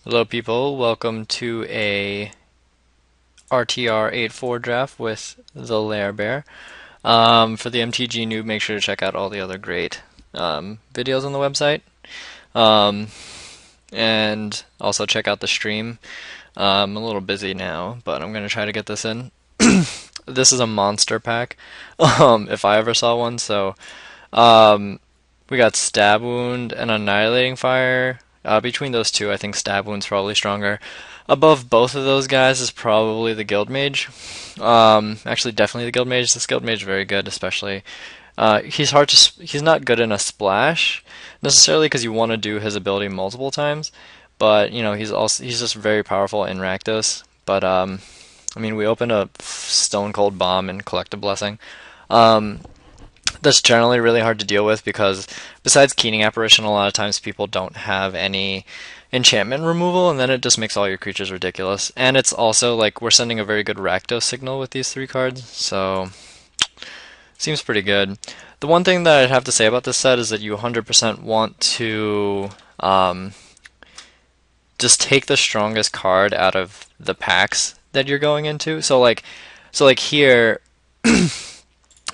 Hello people, welcome to a RTR 84 draft with the lehrbehr. For the MTG noob, make sure to check out all the other great videos on the website. Um, and also check out the stream. I'm a little busy now, but I'm going to try to get this in. This is a monster pack, if I ever saw one. Um, we got Stab Wound and Annihilating Fire. Between those two, I think Stab Wound's probably stronger. Above both of those guys is probably the Guild Mage. Actually, definitely the Guild Mage. This Guild Mage is very good, especially. He's not good in a splash necessarily because you want to do his ability multiple times, but he's just very powerful in Rakdos. But I mean, we opened a Stone Cold Bomb and Collective Blessing. Um, that's generally really hard to deal with because besides Keening Apparition, a lot of times people don't have any enchantment removal, and then it just makes all your creatures ridiculous. And it's also like we're sending a very good Rakdos signal with these three cards, so seems pretty good. The one thing that I'd have to say about this set is that you 100% want to just take the strongest card out of the packs that you're going into. So like here.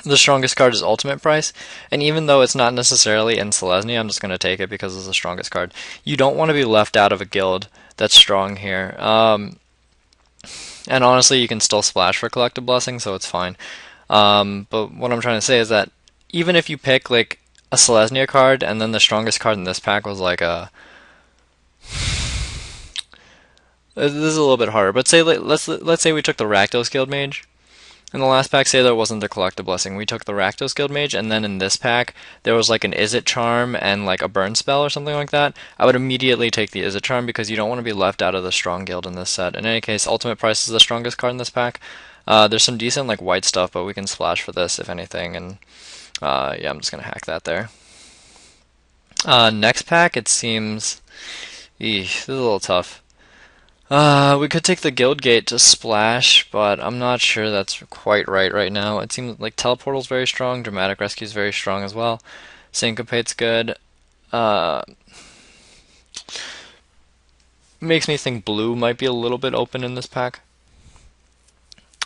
The strongest card is Ultimate Price, and even though it's not necessarily in Selesnya, I'm just going to take it because it's the strongest card. You don't want to be left out of a guild that's strong here. And honestly, you can still splash for Collective Blessing, so it's fine. But what I'm trying to say is that even if you pick like a Selesnya card, and then the strongest card in this pack was like a... This is a little bit harder, but let's say we took the Rakdos Guild Mage. In the last pack, say there wasn't the Collective Blessing. We took the Rakdos Guild Mage, and then in this pack, there was like an Izzet Charm and like a Burn Spell or something like that. I would immediately take the Izzet Charm because you don't want to be left out of the strong guild in this set. In any case, Ultimate Price is the strongest card in this pack. There's some decent like white stuff, but we can splash for this if anything, and yeah, I'm just gonna hack that there. Next pack, it seems, this is a little tough. We could take the Guild Gate to splash, but I'm not sure that's quite right now. It seems like Teleportal's very strong, Dramatic Rescue's very strong as well. Syncopate's good. Makes me think blue might be a little bit open in this pack.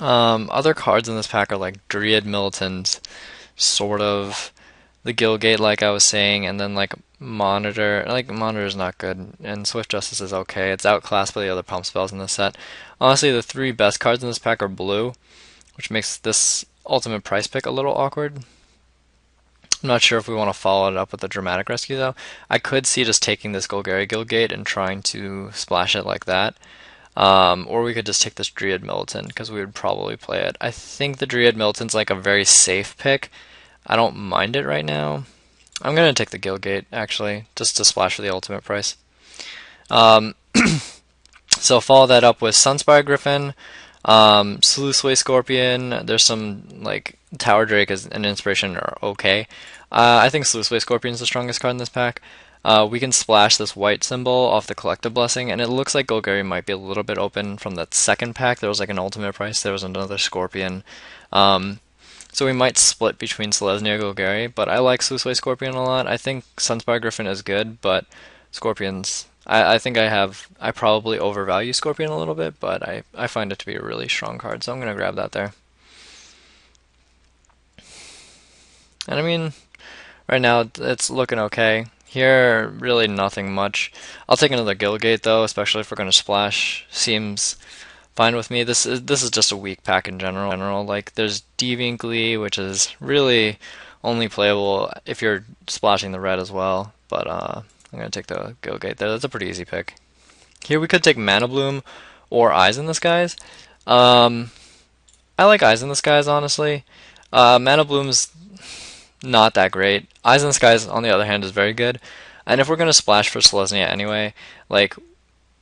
Other cards in this pack are like Dryad Militants, sort of. The Guild Gate, like I was saying, and then like Monitor. Like Monitor's not good, and Swift Justice is okay. It's outclassed by the other pump spells in this set. Honestly, the three best cards in this pack are blue, which makes this Ultimate Price pick a little awkward. I'm not sure if we want to follow it up with the Dramatic Rescue though. I could see just taking this Golgari Guild Gate and trying to splash it like that. Or we could just take this Dryad Militant because we would probably play it. I think the Dryad Militant's like a very safe pick. I don't mind it right now. I'm going to take the Guild Gate, actually, just to splash for the Ultimate Price. So follow that up with Sunspire Griffin, Sluiceway Scorpion. There's some, like, Tower Drake as an inspiration are okay. I think Sluiceway Scorpion is the strongest card in this pack. We can splash this white symbol off the Collective Blessing, and it looks like Golgari might be a little bit open from that second pack. There was like an Ultimate Price, there was another Scorpion. So we might split between Selesnya and Golgari, but I like Sluiceway Scorpion a lot. I think Sunspire Griffin is good, but Scorpions... I think I probably overvalue Scorpion a little bit, but I find it to be a really strong card, so I'm going to grab that there. And I mean, right now it's looking okay. Here, really nothing much. I'll take another Guild Gate though, especially if we're going to splash. Seems fine with me. This is just a weak pack in general. Like there's Deviant Glee, which is really only playable if you're splashing the red as well. But I'm gonna take the Guild Gate there. That's a pretty easy pick. Here we could take Mana Bloom or Eyes in the Skies. I like Eyes in the Skies honestly. Mana Bloom's not that great. Eyes in the Skies, on the other hand, is very good. And if we're gonna splash for Selesnya anyway, like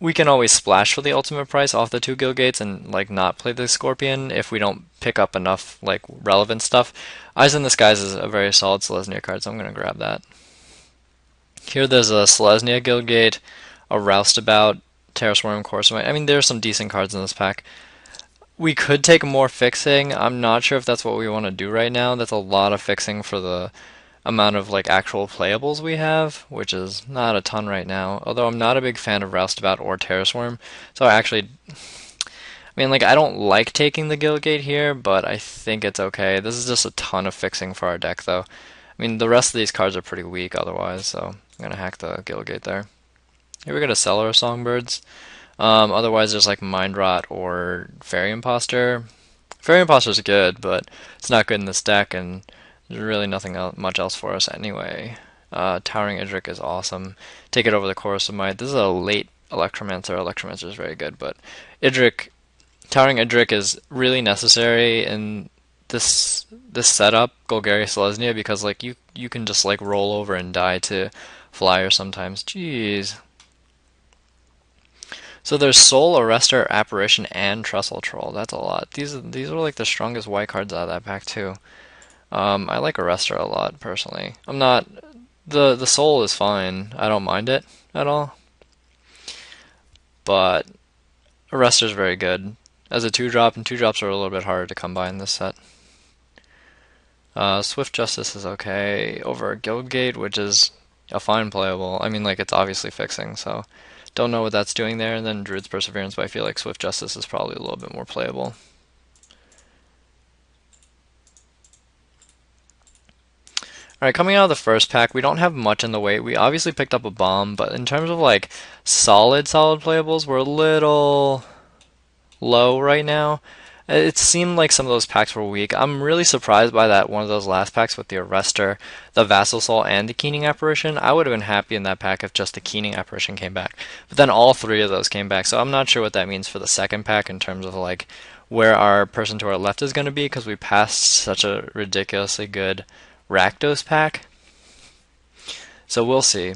we can always splash for the Ultimate Price off the two Guild Gates and like not play the Scorpion if we don't pick up enough like relevant stuff. Eyes in the Skies is a very solid Selesnya card, so I'm gonna grab that. Here there's a Selesnya Guild Gate, a Roustabout, Terrasworm, Corsomy. I mean, there's some decent cards in this pack. We could take more fixing. I'm not sure if that's what we want to do right now. That's a lot of fixing for the amount of like actual playables we have, which is not a ton right now. Although I'm not a big fan of Roustabout or Terrasworm, so I mean, like I don't like taking the Gilgate here, but I think it's okay. This is just a ton of fixing for our deck, though. I mean, the rest of these cards are pretty weak otherwise, so I'm gonna hack the Gilgate there. Here we got a Cellar of Songbirds. Otherwise, there's like Mind Rot or Fairy Imposter. Fairy Imposter's good, but it's not good in this deck, and there's really nothing much else for us anyway. Towering Idrik is awesome. Take it over the Chorus of Might. This is a late Electromancer. Electromancer is very good, but Towering Idrik is really necessary in this setup, Golgari Selesnya, because like you can just like roll over and die to Flyer sometimes. Jeez. So there's Soul, Arrestor, Apparition, and Trestle Troll. That's a lot. These are like the strongest white cards out of that pack too. I like Arrestor a lot personally. I'm not the Soul is fine. I don't mind it at all. But Arrestor's very good as a 2-drop, and 2-drops are a little bit harder to come by in this set. Swift Justice is okay over Guildgate, which is a fine playable. I mean, like, it's obviously fixing, so don't know what that's doing there. And then Druid's Perseverance, but I feel like Swift Justice is probably a little bit more playable. Alright, coming out of the first pack, we don't have much in the way. We obviously picked up a bomb, but in terms of, like, solid playables, we're a little low right now. It seemed like some of those packs were weak. I'm really surprised by that one of those last packs with the Arrestor, the Vassal Soul, and the Keening Apparition. I would have been happy in that pack if just the Keening Apparition came back. But then all three of those came back, so I'm not sure what that means for the second pack in terms of like where our person to our left is going to be, because we passed such a ridiculously good Rakdos pack. So we'll see.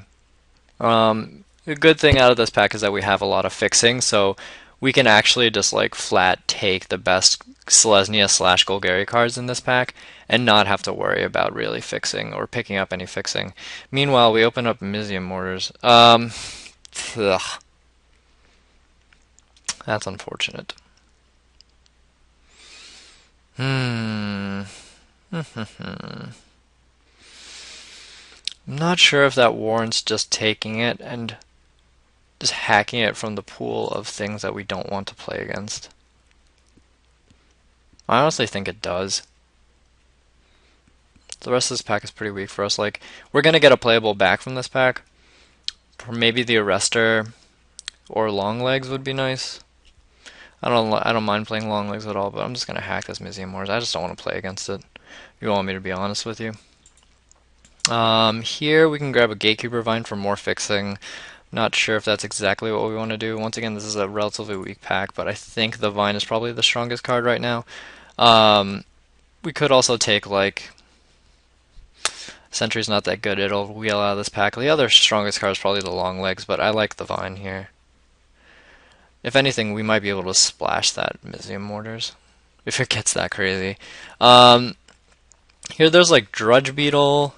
The good thing out of this pack is that we have a lot of fixing, so we can actually just like flat take the best Selesnya / Golgari cards in this pack and not have to worry about really fixing or picking up any fixing. Meanwhile, we open up Mizzium Mortars. That's unfortunate. I'm not sure if that warrants just taking it and just hacking it from the pool of things that we don't want to play against. I honestly think it does. The rest of this pack is pretty weak for us. Like, we're gonna get a playable back from this pack. Maybe the Arrestor or Longlegs would be nice. I don't mind playing Longlegs at all, but I'm just gonna hack this Mizzium Mortars. I just don't want to play against it, if you want me to be honest with you. Here we can grab a Gatekeeper Vine for more fixing. Not sure if that's exactly what we want to do. Once again, this is a relatively weak pack, but I think the Vine is probably the strongest card right now. We could also take, like, Sentry's not that good. It'll wheel out of this pack. The other strongest card is probably the Longlegs, but I like the Vine here. If anything, we might be able to splash that Mizzium Mortars, if it gets that crazy. Here there's, like, Drudge Beetle.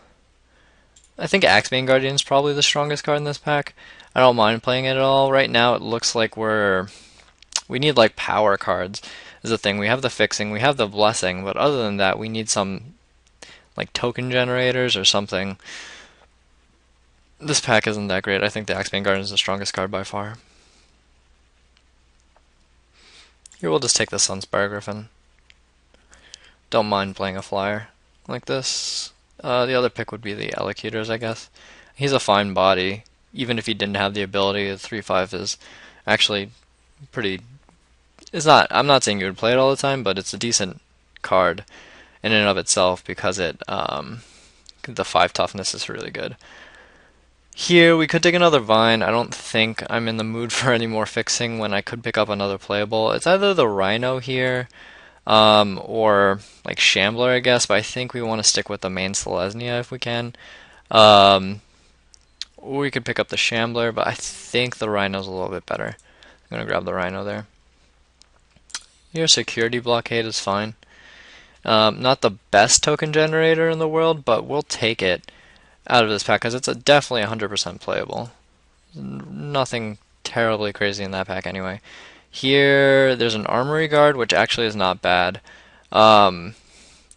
I think Axebane Guardian is probably the strongest card in this pack. I don't mind playing it at all. Right now it looks like we need like power cards is the thing. We have the fixing, we have the blessing, but other than that we need some like token generators or something. This pack isn't that great. I think the Axebane Guardian is the strongest card by far. Here we'll just take the Sunspire Griffin. Don't mind playing a flyer like this. The other pick would be the Elocutors, I guess. He's a fine body. Even if he didn't have the ability, the 3/5 is actually pretty... I'm not saying you would play it all the time, but it's a decent card in and of itself because the 5 toughness is really good. Here, we could take another Vine. I don't think I'm in the mood for any more fixing when I could pick up another playable. It's either the Rhino here, or like Shambler, I guess, but I think we want to stick with the main Selesnya if we can. Or we could pick up the Shambler, but I think the Rhino's a little bit better. I'm going to grab the Rhino there. Your Security Blockade is fine. Not the best token generator in the world, but we'll take it out of this pack because it's definitely 100% playable. Nothing terribly crazy in that pack anyway. Here, there's an Armory Guard, which actually is not bad. An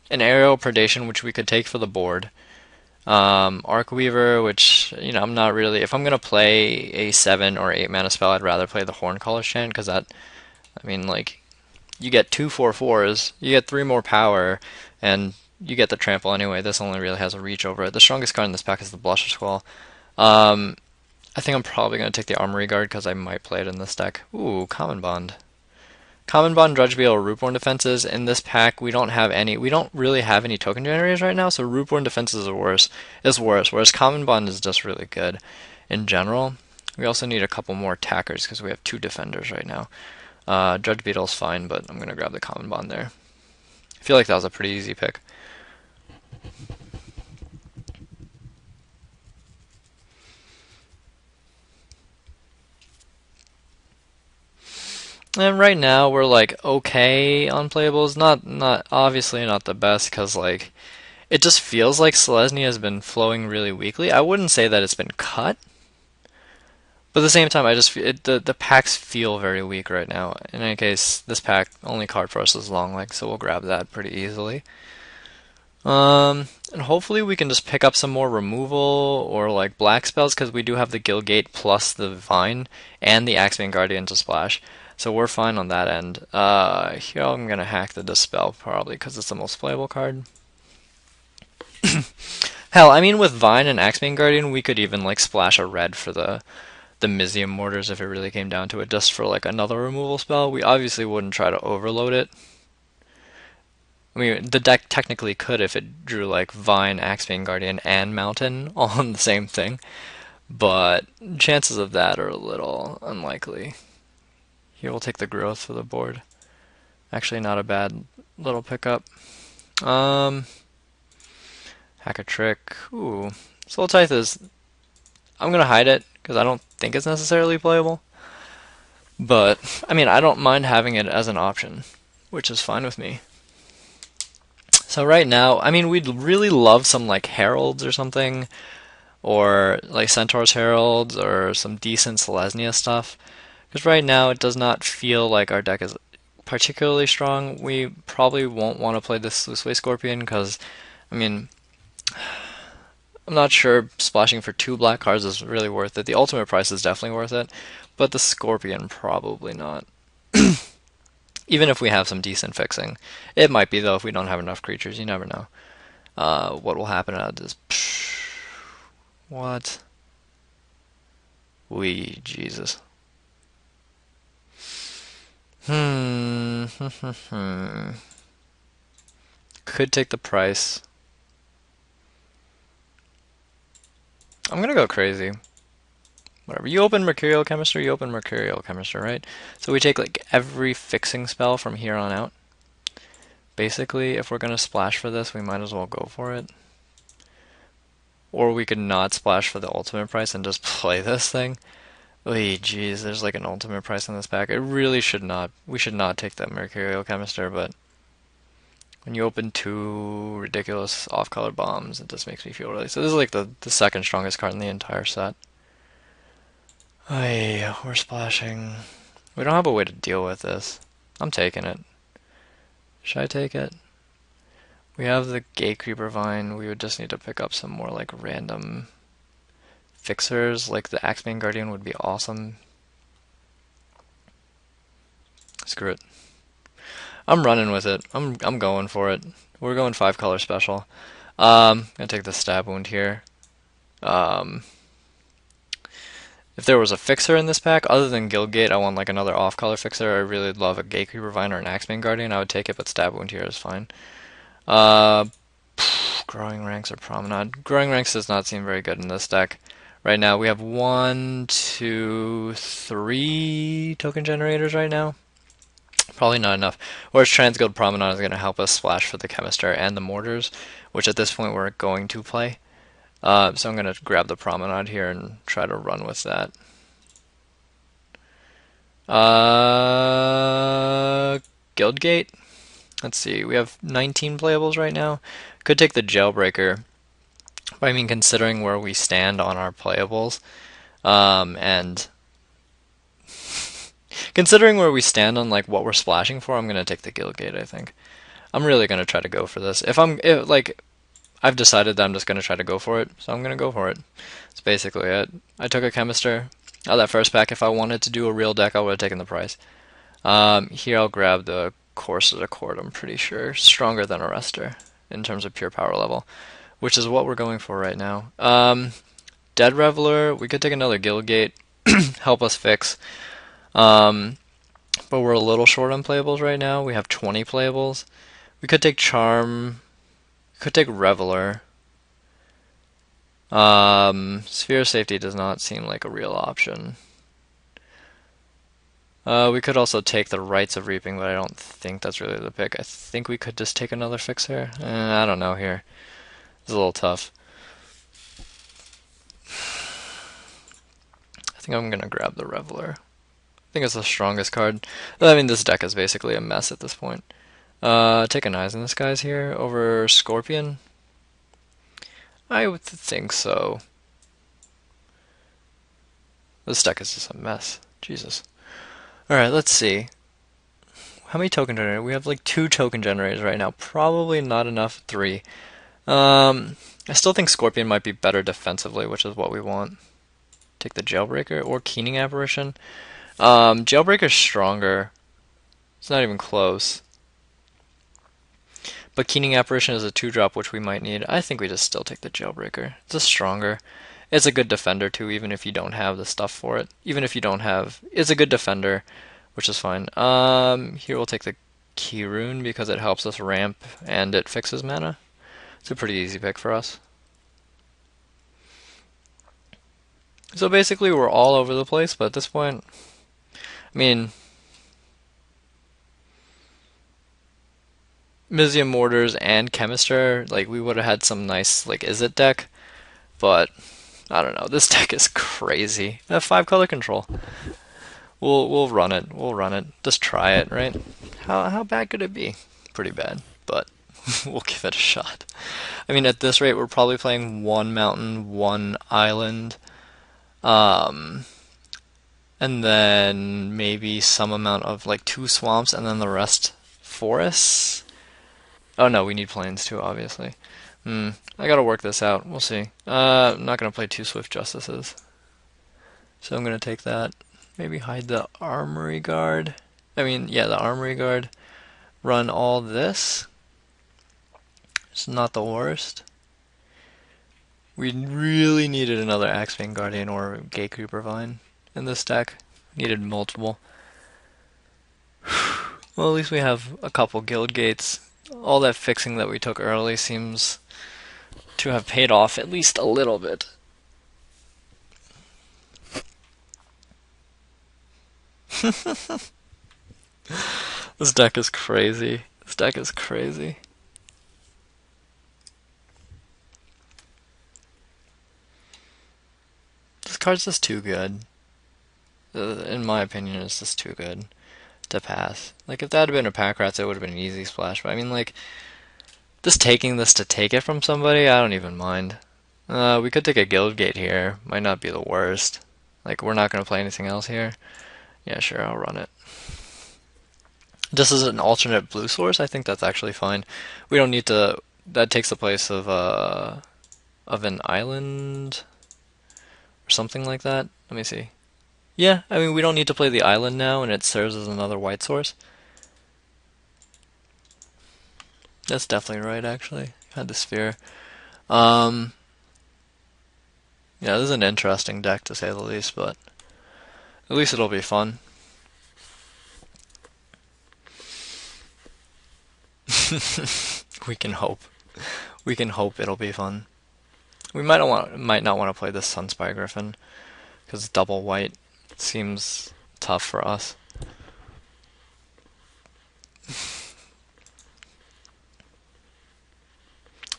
Aerial Predation, which we could take for the board. Arcweaver, which, I'm not really. If I'm gonna play a 7 or 8 mana spell, I'd rather play the Horncollar's Chant, because like, you get 2/4/4s, you get 3 more power, and you get the trample anyway. This only really has a reach over it. The strongest card in this pack is the Blusher Squall. I think I'm probably going to take the Armory Guard because I might play it in this deck. Ooh, Common Bond. Common Bond, Drudge Beetle, Rootborn defenses. In this pack, we don't really have any token generators right now, so Rootborn defenses are worse, whereas Common Bond is just really good in general. We also need a couple more attackers because we have 2 defenders right now. Drudge Beetle's fine, but I'm going to grab the Common Bond there. I feel like that was a pretty easy pick. And right now we're like okay on playables, not obviously not the best because like it just feels like Selesnya has been flowing really weakly. I wouldn't say that it's been cut, but at the same time the packs feel very weak right now. In any case, this pack only card for us is Long Leg, so we'll grab that pretty easily. And hopefully we can just pick up some more removal or like black spells because we do have the Gilgate plus the Vine and the Axebane Guardian to splash. So we're fine on that end. Here I'm going to hack the Dispel probably because it's the most playable card. Hell, I mean with Vine and Axebane Guardian we could even like splash a red for the Mizium Mortars if it really came down to it just for like another removal spell. We obviously wouldn't try to overload it. I mean, the deck technically could if it drew like Vine, Axebane Guardian, and Mountain all on the same thing, but chances of that are a little unlikely. Here we'll take the Growth for the board. Actually, not a bad little pickup. Hack a Trick. Ooh, Soul Tithe is. I'm gonna hide it because I don't think it's necessarily playable. But I mean, I don't mind having it as an option, which is fine with me. So right now, I mean, we'd really love some like Heralds or something, or like Centaur's Heralds, or some decent Selesnya stuff. Because right now, it does not feel like our deck is particularly strong. We probably won't want to play this Sluiceway Scorpion, because, I mean, I'm not sure splashing for 2 black cards is really worth it. The ultimate price is definitely worth it, but the Scorpion probably not. Even if we have some decent fixing. It might be, though, if we don't have enough creatures. You never know what will happen out of this. What? Jesus. Could take the price. I'm gonna go crazy. Whatever. You open Mercurial Chemistry, right? So we take like every fixing spell from here on out. Basically, if we're gonna splash for this, we might as well go for it. Or we could not splash for the ultimate price and just play this thing. Oy, jeez, there's like an ultimate price in this pack. It really should not. We should not take that Mercurial Chemister, but when you open 2 ridiculous off-color bombs, it just makes me feel really. So this is like the second strongest card in the entire set. Ay, we're splashing. We don't have a way to deal with this. I'm taking it. Should I take it? We have the Gatecreeper Vine. We would just need to pick up some more like random fixers. Like the Axebane Guardian would be awesome. Screw it. I'm running with it. I'm going for it. We're going 5-color special. Gonna take the Stab Wound here. If there was a fixer in this pack, other than Gilgate, I want like another off-color fixer. I really love a Gatecreeper Vine or an Axebane Guardian. I would take it, but Stab Wound here is fine. Growing Ranks or Promenade. Growing Ranks does not seem very good in this deck. Right now we have 1, 2, 3 token generators right now. Probably not enough. Whereas Transguild Promenade is going to help us splash for the Chemister and the Mortars, which at this point we're going to play. So I'm going to grab the Promenade here and try to run with that. Guildgate. Let's see. We have 19 playables right now. Could take the Jailbreaker. But I mean, considering where we stand on our playables, and considering where we stand on like what we're splashing for, I'm going to take the Guildgate, I think. I'm really going to try to go for this. I've decided that I'm just going to try to go for it, so I'm going to go for it. That's basically it. I took a Chemister. Oh, that first pack, if I wanted to do a real deck, I would have taken the price. Here I'll grab the Course of the Court, I'm pretty sure. Stronger than Arrestor in terms of pure power level, which is what we're going for right now. Dead Reveler, we could take another Guildgate, help us fix. But we're a little short on playables right now. We have 20 playables. We could take Charm. We could take Reveler. Sphere of Safety does not seem like a real option. We could also take the Rites of Reaping, but I don't think that's really the pick. I think we could just take another fix here. I don't know here. It's a little tough. I think I'm gonna grab the Reveler. I think it's the strongest card. I mean, this deck is basically a mess at this point. Take an Eyes in the Skies here over Scorpion. I would think so. This deck is just a mess. Jesus. Alright, let's see. How many token generators? We have like 2 token generators right now. Probably not enough. 3. I still think Scorpion might be better defensively, which is what we want. Take the Jailbreaker or Keening Apparition. Jailbreaker's stronger. It's not even close. But Keening Apparition is a 2-drop, which we might need. I think we just still take the Jailbreaker. It's just stronger. It's a good defender, too, even if you don't have the stuff for it. Even if you don't have... It's a good defender, which is fine. Here we'll take the Key Rune because it helps us ramp and it fixes mana. It's a pretty easy pick for us. So basically, we're all over the place, but at this point... I mean... Mizzium Mortars and Chemister, like, we would have had some nice, like, Izzet deck, but... I don't know. This deck is crazy. 5-color control. We'll run it. We'll run it. Just try it, right? How bad could it be? Pretty bad, but we'll give it a shot. I mean, at this rate, we're probably playing 1 mountain, 1 island, and then maybe some amount of like 2 swamps, and then the rest forests. Oh no, we need plains too, obviously. I gotta work this out. We'll see. I'm not gonna play 2 Swift Justices. So I'm gonna take that. Maybe hide the Armory Guard. I mean, yeah, the Armory Guard. Run all this. It's not the worst. We really needed another Axebane Guardian or Gatecreeper Vine in this deck. Needed multiple. Well, at least we have a couple Guild Gates. All that fixing that we took early seems to have paid off at least a little bit. This deck is crazy. This deck is crazy. This card's just too good. In my opinion, it's just too good to pass. Like, if that had been a Pack Rats, it would have been an easy splash. But I mean, like, just taking this to take it from somebody, I don't even mind. We could take a Guild Gate here. Might not be the worst. Like, we're not going to play anything else here. Yeah, sure, I'll run it. Just as an alternate blue source, I think that's actually fine. We don't need to... That takes the place of an island or something like that. Let me see. Yeah, I mean, we don't need to play the island now, and it serves as another white source. That's definitely right, actually. Had the sphere. Yeah, this is an interesting deck, to say the least, but at least it'll be fun. We can hope. We can hope it'll be fun. We might not want to play this Sunspire Griffin, because double white seems tough for us.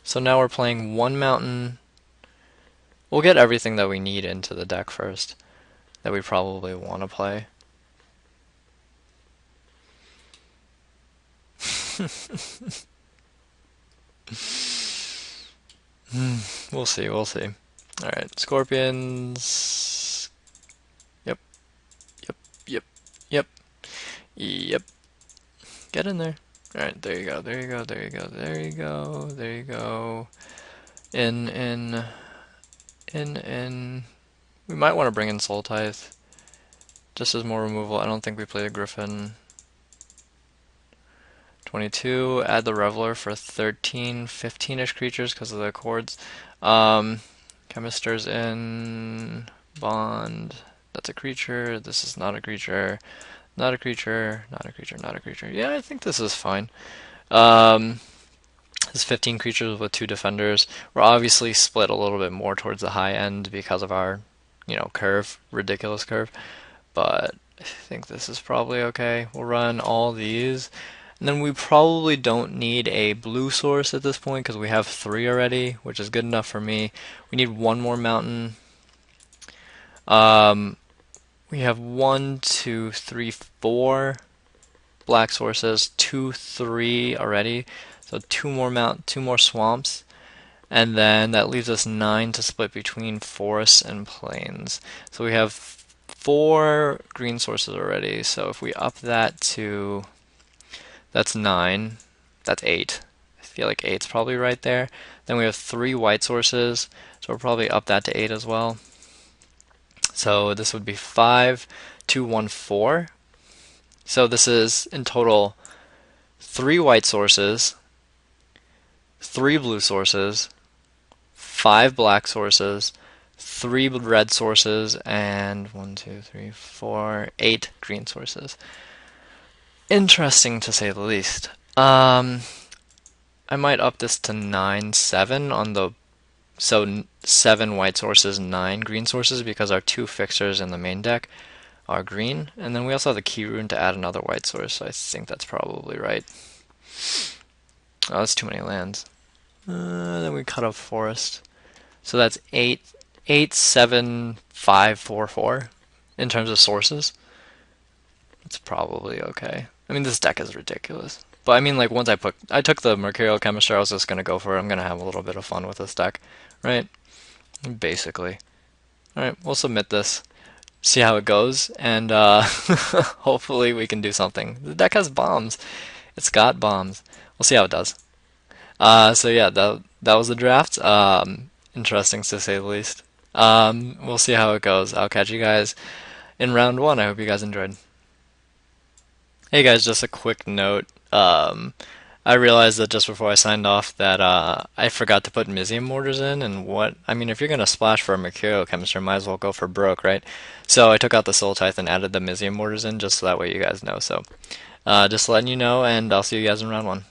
So now we're playing 1 mountain. We'll get everything that we need into the deck first, that we probably want to play. We'll see, we'll see. Alright, Scorpions. Yep. Yep. Get in there. Alright, there you go. in. We might want to bring in Soul Tithe just as more removal. I don't think we play the Griffin. 22, add the Reveler for 13, 15-ish creatures because of the chords. Chemisters in, Bond, that's a creature, this is not a creature, not a creature, not a creature, not a creature. Yeah, I think this is fine. This is 15 creatures with 2 defenders. We're obviously split a little bit more towards the high end because of our, curve, ridiculous curve. But I think this is probably okay. We'll run all these. And then we probably don't need a blue source at this point because we have 3 already, which is good enough for me. We need 1 more mountain. We have 1, 2, 3, 4 black sources, 2, 3 already. So 2 more swamps. And then that leaves us 9 to split between forests and plains. So we have 4 green sources already. So if we up that to, that's 9, that's 8. I feel like 8's probably right there. Then we have 3 white sources, so we'll probably up that to 8 as well. So this would be 5, 2, 1, 4. So this is in total 3 white sources, 3 blue sources, 5 black sources, 3 red sources, and 1, 2, 3, 4, 8 green sources. Interesting to say the least. I might up this to 9, 7 on the, so 7 white sources, 9 green sources because our 2 fixers in the main deck are green. And then we also have the key rune to add another white source, so I think that's probably right. Oh, that's too many lands. Then we cut off forest. So that's 8, 7, 5, 4, 4 in terms of sources. It's probably okay. I mean, this deck is ridiculous. But I mean, like, once I took the Mercurial Chemistry, I was just going to go for it. I'm going to have a little bit of fun with this deck, right? Basically. Alright, we'll submit this, see how it goes, and hopefully we can do something. The deck has bombs. It's got bombs. We'll see how it does. So yeah, that was the draft. Interesting to say the least. We'll see how it goes. I'll catch you guys in round 1. I hope you guys enjoyed. Hey guys, just a quick note. I realized that just before I signed off that I forgot to put Mizium Mortars in, and if you're gonna splash for a Mercurial Chemistry, might as well go for broke, right? So I took out the Soul Tithe and added the Mizium Mortars in, just so that way you guys know. So just letting you know, and I'll see you guys in round 1.